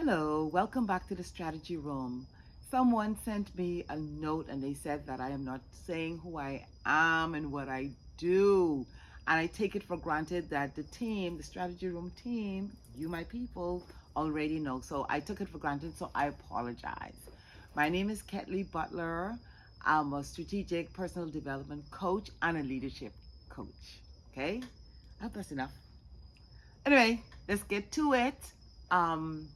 Hello, welcome back to the strategy room. Someone sent me a note and they said that I am not saying who I am and what I do. And I take it for granted that the team, the strategy room team, you, my people, already know. So I took it for granted, so I apologize. My name is Ketley Butler. I'm a strategic personal development coach and a leadership coach. Okay? I hope that's enough. Anyway, let's get to it. Um,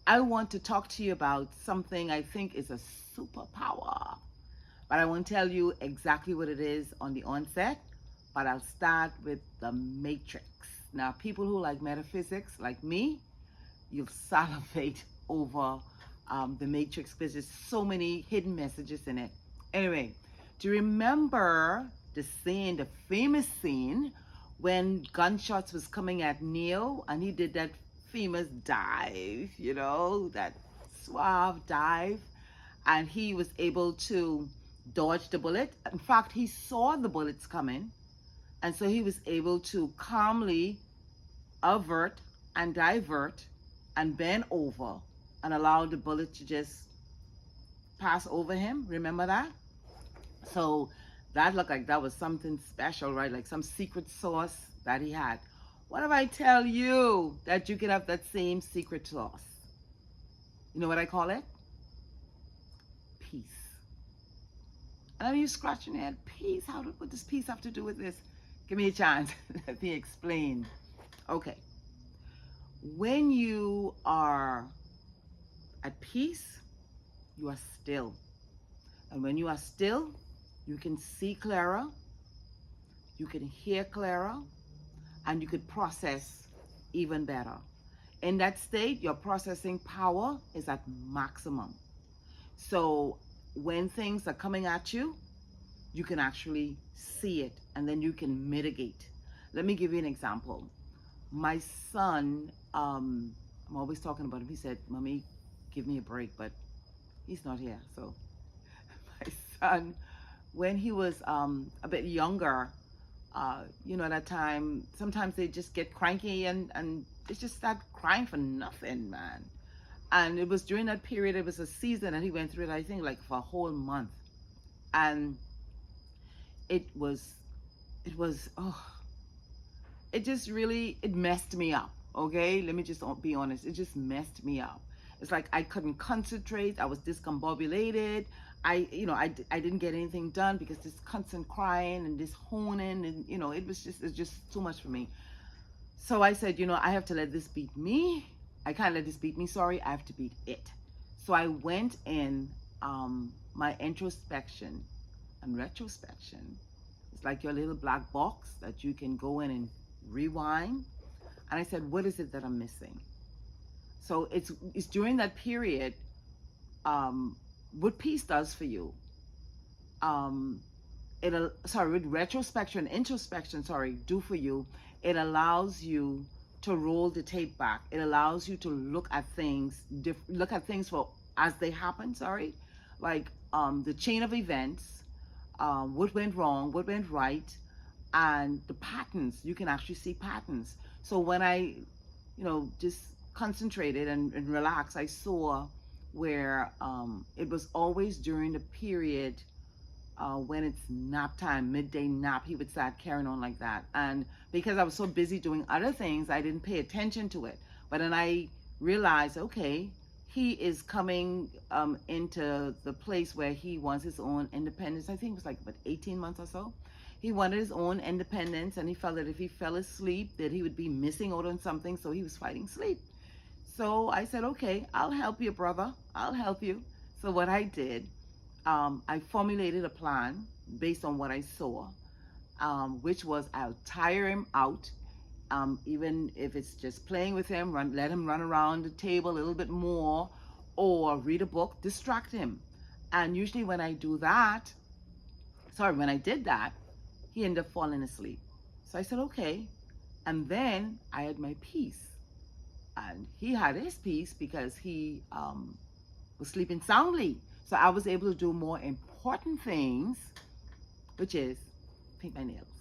I want to talk to you about something I think is a superpower, but I won't tell you exactly what it is on the onset, but I'll start with the matrix. Now, people who like metaphysics, like me, you'll salivate over the matrix because there's so many hidden messages in it. Anyway, do you remember the scene, the famous scene, when gunshots was coming at Neo and he did that famous dive, that suave dive, and he was able to dodge the bullet. In fact, he saw the bullets coming, and so he was able to calmly avert and divert and bend over and allow the bullet to just pass over him. Remember that? So that looked like that was something special, right? Like some secret sauce that he had. What if I tell you that you could have that same secret sauce? You know what I call it? Peace. And then you scratching your head, peace? What does peace have to do with this? Give me a chance. Let me explain. Okay. When you are at peace, you are still. And when you are still, you can see clearer, you can hear clearer, and you could process even better. In that state, your processing power is at maximum. So when things are coming at you, you can actually see it and then you can mitigate. Let me give you an example. My son, I'm always talking about him. He said, "Mommy, give me a break," but he's not here. So my son, when he was a bit younger, that time, sometimes they just get cranky and they just start crying for nothing, man. And it was during that period, it was a season that he went through it, I think, like for a whole month. And it was, oh, it just really, it messed me up, okay? Let me just be honest. It just messed me up. It's like I couldn't concentrate. I was discombobulated. I didn't get anything done because this constant crying and this honing and, it's just too much for me. So I said, I have to let this beat me. I can't let this beat me, sorry. I have to beat it. So I went in my introspection and retrospection. It's like your little black box that you can go in and rewind. And I said, what is it that I'm missing? So it's during that period, what peace does for you. With retrospection, introspection, do for you. It allows you to roll the tape back. It allows you to look at things for as they happen. Like the chain of events, what went wrong, what went right, and the patterns. You can actually see patterns. So when I, just concentrated and relaxed, I saw where it was always during the period when it's nap time, midday nap, he would start carrying on like that. And because I was so busy doing other things, I didn't pay attention to it. But then I realized, okay, he is coming into the place where he wants his own independence. I think it was like, 18 months or so. He wanted his own independence, and he felt that if he fell asleep, that he would be missing out on something, so he was fighting sleep. So I said, okay, I'll help you, brother. I'll help you. So what I did, I formulated a plan based on what I saw, which was I'll tire him out, even if it's just playing with him, let him run around the table a little bit more, or read a book, distract him. And usually when I did that, he ended up falling asleep. So I said, okay. And then I had my peace. And he had his peace because he was sleeping soundly. So I was able to do more important things, which is paint my nails.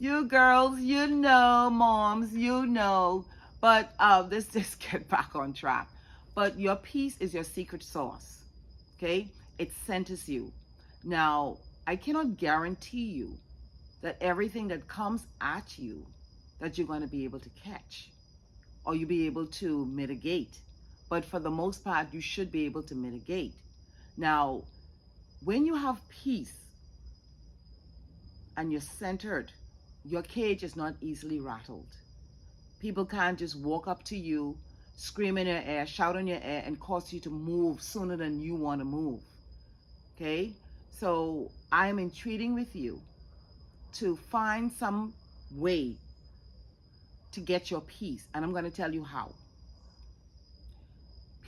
You girls, moms, But let's just get back on track. But your peace is your secret sauce. Okay? It centers you. Now, I cannot guarantee you that everything that comes at you that you're going to be able to catch or you'll be able to mitigate. But for the most part, you should be able to mitigate. Now, when you have peace and you're centered, your cage is not easily rattled. People can't just walk up to you, scream in your ear, shout in your ear, and cause you to move sooner than you want to move. Okay? So I am entreating with you to find some way to get your peace. And I'm going to tell you how.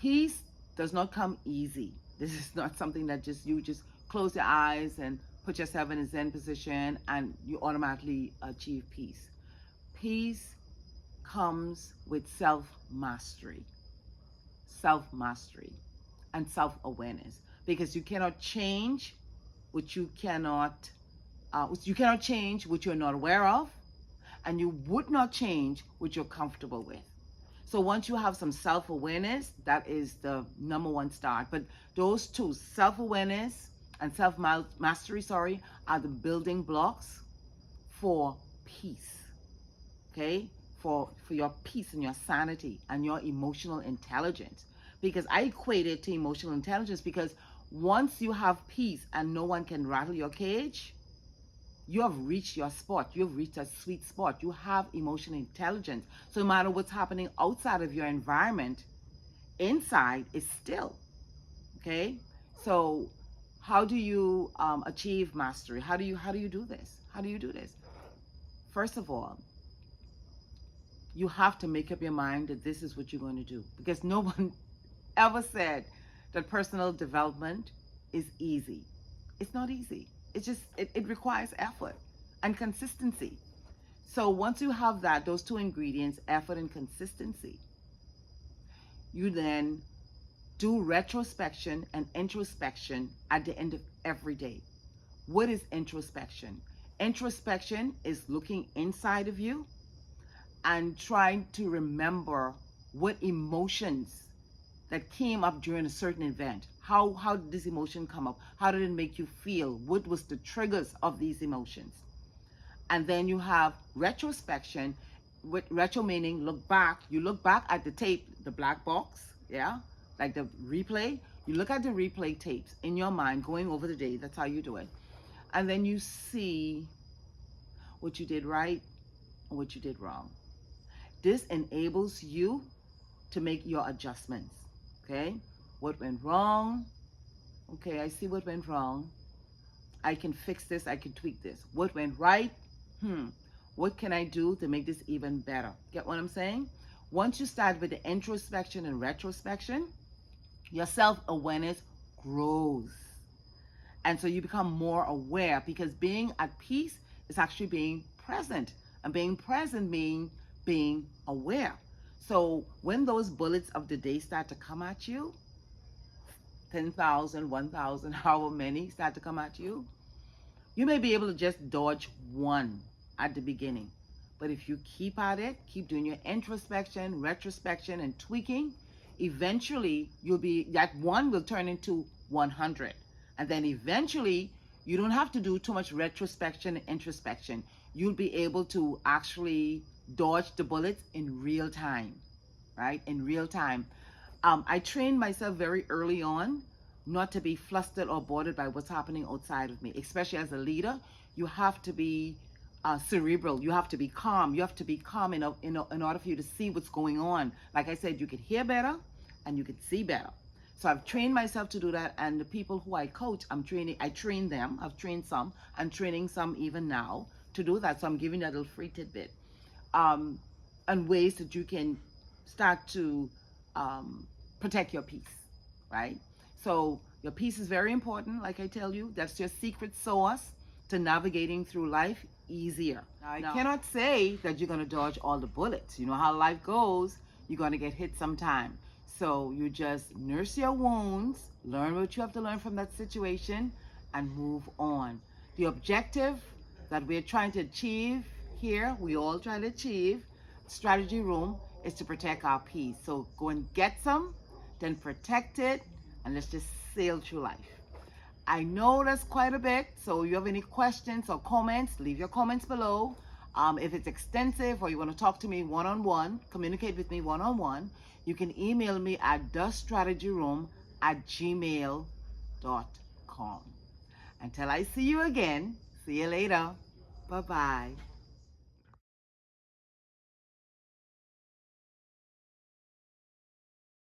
Peace does not come easy. This is not something that you just close your eyes and put yourself in a Zen position and you automatically achieve peace. Peace comes with self-mastery, and self-awareness, because you cannot change what you cannot change what you're not aware of, and you would not change what you're comfortable with. So once you have some self-awareness, that is the number one start. But those two, self-awareness and self-mastery, are the building blocks for peace. Okay? For your peace and your sanity and your emotional intelligence. Because I equate it to emotional intelligence, because once you have peace and no one can rattle your cage, you have reached your spot. You've reached a sweet spot. You have emotional intelligence. So no matter what's happening outside of your environment, inside is still. Okay? So how do you achieve mastery? How do you do this? How do you do this? First of all, you have to make up your mind that this is what you're going to do. Because no one ever said that personal development is easy. It's not easy. It's just, it requires effort and consistency. So once you have those two ingredients, effort and consistency, you then do retrospection and introspection at the end of every day. What is introspection? Introspection is looking inside of you and trying to remember what emotions that came up during a certain event. How did this emotion come up? How did it make you feel? What was the triggers of these emotions? And then you have retrospection, with retro meaning look back. You look back at the tape, the black box, yeah? Like the replay. You look at the replay tapes in your mind, going over the day. That's how you do it. And then you see what you did right and what you did wrong. This enables you to make your adjustments. Okay, what went wrong? Okay, I see what went wrong. I can fix this, I can tweak this. What went right? What can I do to make this even better? Get what I'm saying? Once you start with the introspection and retrospection, your self-awareness grows. And so you become more aware, because being at peace is actually being present. And being present means being aware. So when those bullets of the day start to come at you, 10,000, 1,000, however many start to come at you, you may be able to just dodge one at the beginning. But if you keep at it, keep doing your introspection, retrospection, and tweaking, eventually that one will turn into 100. And then eventually, you don't have to do too much retrospection and introspection. You'll be able to actually dodge the bullets in real time, right? In real time. I trained myself very early on not to be flustered or bothered by what's happening outside of me. Especially as a leader, you have to be cerebral. You have to be calm. You have to be calm in order for you to see what's going on. Like I said, you could hear better and you could see better. So I've trained myself to do that, and the people who I coach, I train them. I've trained some. I'm training some even now to do that. So I'm giving that little free tidbit. And ways that you can start to protect your peace, right? So your peace is very important, like I tell you. That's your secret sauce to navigating through life easier. Now, I cannot say that you're going to dodge all the bullets. You know how life goes. You're going to get hit sometime. So you just nurse your wounds, learn what you have to learn from that situation, and move on. The objective that we're trying to achieve here, we all try to achieve, Strategy Room, is to protect our peace. So go and get some, then protect it, and let's just sail through life. I know that's quite a bit, so if you have any questions or comments, leave your comments below. If it's extensive or you want to talk to me one-on-one, communicate with me one-on-one, you can email me at thestrategyroom@gmail.com. Until I see you again, see you later. Bye-bye.